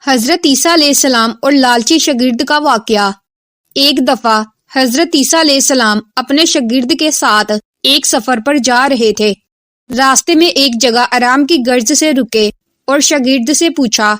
حضرت عیسیٰ علیہ السلام اور لالچی شاگرد کا واقعہ۔ ایک دفعہ حضرت عیسیٰ علیہ السلام اپنے شاگرد کے ساتھ ایک سفر پر جا رہے تھے۔ راستے میں ایک جگہ آرام کی غرض سے رکے اور شاگرد سے پوچھا،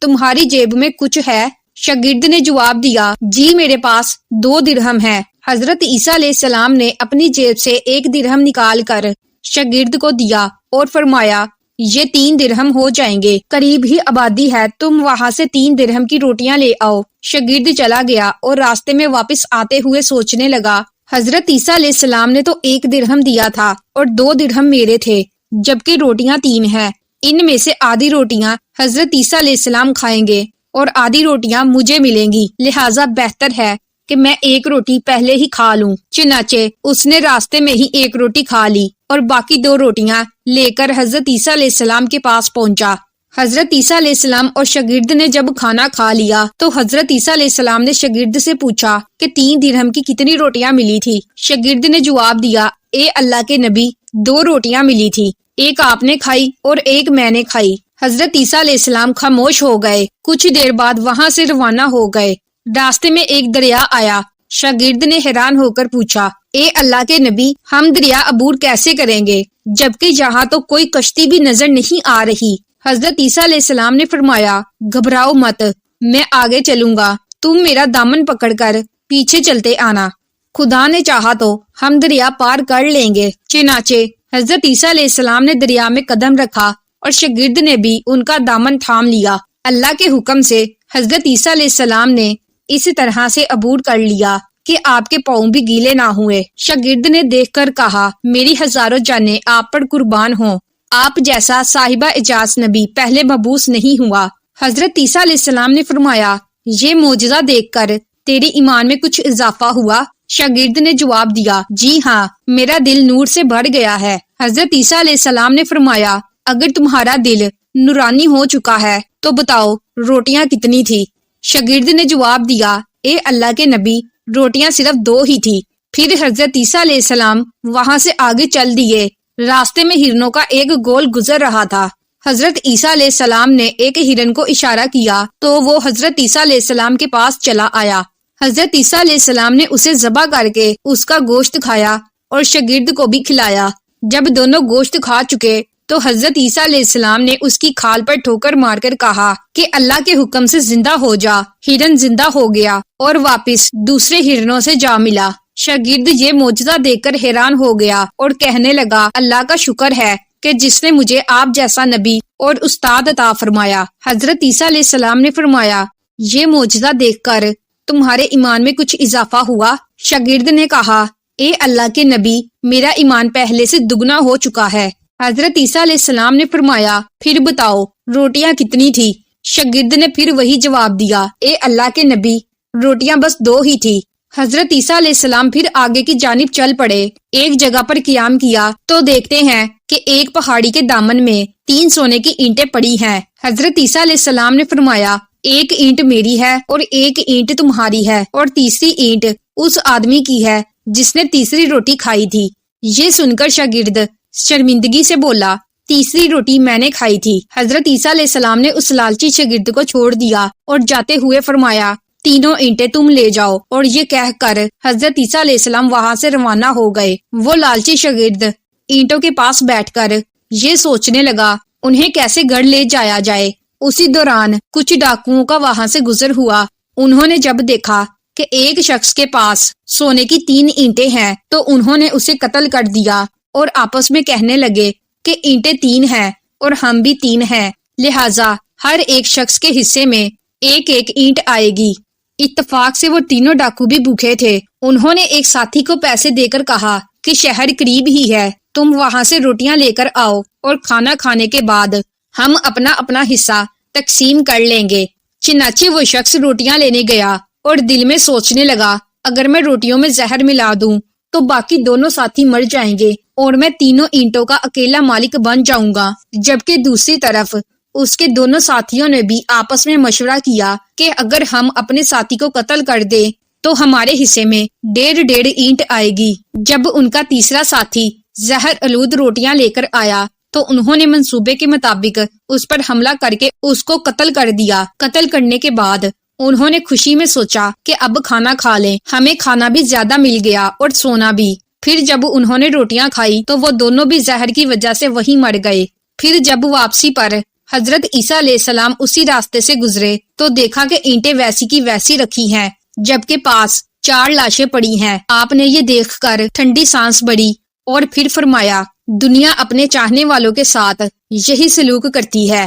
تمہاری جیب میں کچھ ہے؟ شاگرد نے جواب دیا، جی میرے پاس 2 درہم ہے۔ حضرت عیسیٰ علیہ السلام نے اپنی جیب سے 1 درہم نکال کر شاگرد کو دیا اور فرمایا، یہ 3 درہم ہو جائیں گے، قریب ہی آبادی ہے، تم وہاں سے 3 درہم کی روٹیاں لے آؤ۔ شاگرد چلا گیا اور راستے میں واپس آتے ہوئے سوچنے لگا، حضرت عیسیٰ علیہ السلام نے تو 1 درہم دیا تھا اور 2 درہم میرے تھے، جبکہ روٹیاں 3 ہیں۔ ان میں سے آدھی روٹیاں حضرت عیسیٰ علیہ السلام کھائیں گے اور آدھی روٹیاں مجھے ملیں گی، لہٰذا بہتر ہے کہ میں 1 روٹی پہلے ہی کھا لوں۔ چنانچہ اس نے راستے میں ہی 1 روٹی کھا لی اور باقی 2 روٹیاں لے کر حضرت عیسیٰ علیہ السلام کے پاس پہنچا۔ حضرت عیسیٰ علیہ السلام اور شاگرد نے جب کھانا کھا لیا تو حضرت عیسیٰ علیہ السلام نے شاگرد سے پوچھا کہ 3 درہم کی کتنی روٹیاں ملی تھی؟ شاگرد نے جواب دیا، اے اللہ کے نبی، 2 روٹیاں ملی تھی، 1 آپ نے کھائی اور 1 میں نے کھائی۔ حضرت عیسیٰ علیہ السلام خاموش ہو گئے، کچھ دیر بعد وہاں سے روانہ ہو گئے۔ راستے میں ایک دریا آیا۔ شاگرد نے حیران ہو کر پوچھا، اے اللہ کے نبی، ہم دریا عبور کیسے کریں گے جبکہ یہاں تو کوئی کشتی بھی نظر نہیں آ رہی؟ حضرت عیسیٰ علیہ السلام نے فرمایا، گھبراؤ مت، میں آگے چلوں گا، تم میرا دامن پکڑ کر پیچھے چلتے آنا، خدا نے چاہا تو ہم دریا پار کر لیں گے۔ چنانچہ حضرت عیسیٰ علیہ السلام نے دریا میں قدم رکھا اور شاگرد نے بھی ان کا دامن تھام لیا۔ اللہ کے حکم سے حضرت عیسیٰ علیہ السلام نے اس طرح سے عبور کر لیا کہ آپ کے پاؤں بھی گیلے نہ ہوئے۔ شاگرد نے دیکھ کر کہا، میری ہزاروں جانیں آپ پر قربان ہوں، آپ جیسا صاحبہ اعجاز نبی پہلے مبعوث نہیں ہوا۔ حضرت عیسیٰ علیہ السلام نے فرمایا، یہ معجزہ دیکھ کر تیرے ایمان میں کچھ اضافہ ہوا؟ شاگرد نے جواب دیا، جی ہاں، میرا دل نور سے بھر گیا ہے۔ حضرت عیسیٰ علیہ السلام نے فرمایا، اگر تمہارا دل نورانی ہو چکا ہے تو بتاؤ روٹیاں کتنی تھی؟ شاگرد نے جواب دیا، اے اللہ کے نبی، روٹیاں صرف 2 ہی تھی۔ پھر حضرت عیسیٰ علیہ السلام وہاں سے آگے چل دیے۔ راستے میں ہرنوں کا ایک گول گزر رہا تھا۔ حضرت عیسیٰ علیہ السلام نے ایک ہرن کو اشارہ کیا تو وہ حضرت عیسیٰ علیہ السلام کے پاس چلا آیا۔ حضرت عیسیٰ علیہ السلام نے اسے ذبح کر کے اس کا گوشت کھایا اور شاگرد کو بھی کھلایا۔ جب دونوں گوشت کھا چکے تو حضرت عیسیٰ علیہ السلام نے اس کی کھال پر ٹھوکر مار کر کہا کہ اللہ کے حکم سے زندہ ہو جا۔ ہرن زندہ ہو گیا اور واپس دوسرے ہرنوں سے جا ملا۔ شاگرد یہ معجزہ دیکھ کر حیران ہو گیا اور کہنے لگا، اللہ کا شکر ہے کہ جس نے مجھے آپ جیسا نبی اور استاد عطا فرمایا۔ حضرت عیسیٰ علیہ السلام نے فرمایا، یہ معجزہ دیکھ کر تمہارے ایمان میں کچھ اضافہ ہوا؟ شاگرد نے کہا، اے اللہ کے نبی، میرا ایمان پہلے سے دگنا ہو چکا ہے۔ حضرت عیسیٰ علیہ السلام نے فرمایا، پھر بتاؤ روٹیاں کتنی تھی؟ شاگرد نے پھر وہی جواب دیا، اے اللہ کے نبی، روٹیاں بس 2 ہی تھی۔ حضرت عیسیٰ علیہ السلام پھر آگے کی جانب چل پڑے۔ ایک جگہ پر قیام کیا تو دیکھتے ہیں کہ ایک پہاڑی کے دامن میں 3 سونے کی اینٹیں پڑی ہیں۔ حضرت عیسیٰ علیہ السلام نے فرمایا، 1 اینٹ میری ہے اور 1 اینٹ تمہاری ہے اور تیسری اینٹ اس آدمی کی ہے جس نے تیسری روٹی کھائی تھی۔ یہ سن کر شاگرد شرمندگی سے بولا، تیسری روٹی میں نے کھائی تھی۔ حضرت عیسیٰ علیہ السلام نے اس لالچی شاگرد کو چھوڑ دیا اور جاتے ہوئے فرمایا، 3 اینٹیں تم لے جاؤ، اور یہ کہہ کر حضرت عیسیٰ علیہ السلام وہاں سے روانہ ہو گئے۔ وہ لالچی شاگرد اینٹوں کے پاس بیٹھ کر یہ سوچنے لگا انہیں کیسے گھر لے جایا جائے۔ اسی دوران کچھ ڈاکوؤں کا وہاں سے گزر ہوا۔ انہوں نے جب دیکھا کہ ایک شخص کے پاس سونے کی 3 اینٹیں ہیں تو انہوں نے اسے قتل کر دیا اور آپس میں کہنے لگے کہ اینٹیں 3 ہیں اور ہم بھی 3 ہیں، لہٰذا ہر ایک شخص کے حصے میں 1 اینٹ آئے گی۔ اتفاق سے وہ تینوں ڈاکو بھی بھوکے تھے۔ انہوں نے ایک ساتھی کو پیسے دے کر کہا کہ شہر قریب ہی ہے، تم وہاں سے روٹیاں لے کر آؤ اور کھانا کھانے کے بعد ہم اپنا اپنا حصہ تقسیم کر لیں گے۔ چنانچہ وہ شخص روٹیاں لینے گیا اور دل میں سوچنے لگا، اگر میں روٹیوں میں زہر ملا دوں تو باقی دونوں ساتھی مر جائیں گے اور میں 3 اینٹوں کا اکیلا مالک بن جاؤں گا۔ جبکہ دوسری طرف اس کے دونوں ساتھیوں نے بھی آپس میں مشورہ کیا کہ اگر ہم اپنے ساتھی کو قتل کر دیں تو ہمارے حصے میں 1.5 اینٹ آئے گی۔ جب ان کا تیسرا ساتھی زہر آلود روٹیاں لے کر آیا تو انہوں نے منصوبے کے مطابق اس پر حملہ کر کے اس کو قتل کر دیا۔ قتل کرنے کے بعد انہوں نے خوشی میں سوچا کہ اب کھانا کھا لیں، ہمیں کھانا بھی زیادہ مل گیا اور سونا بھی۔ پھر جب انہوں نے روٹیاں کھائی تو وہ دونوں بھی زہر کی وجہ سے وہیں مر گئے۔ پھر جب واپسی پر حضرت عیسیٰ علیہ السلام اسی راستے سے گزرے تو دیکھا کہ اینٹیں ویسی کی ویسی رکھی ہیں، جبکہ پاس 4 لاشیں پڑی ہیں۔ آپ نے یہ دیکھ کر ٹھنڈی سانس بھری اور پھر فرمایا، دنیا اپنے چاہنے والوں کے ساتھ یہی سلوک کرتی ہے۔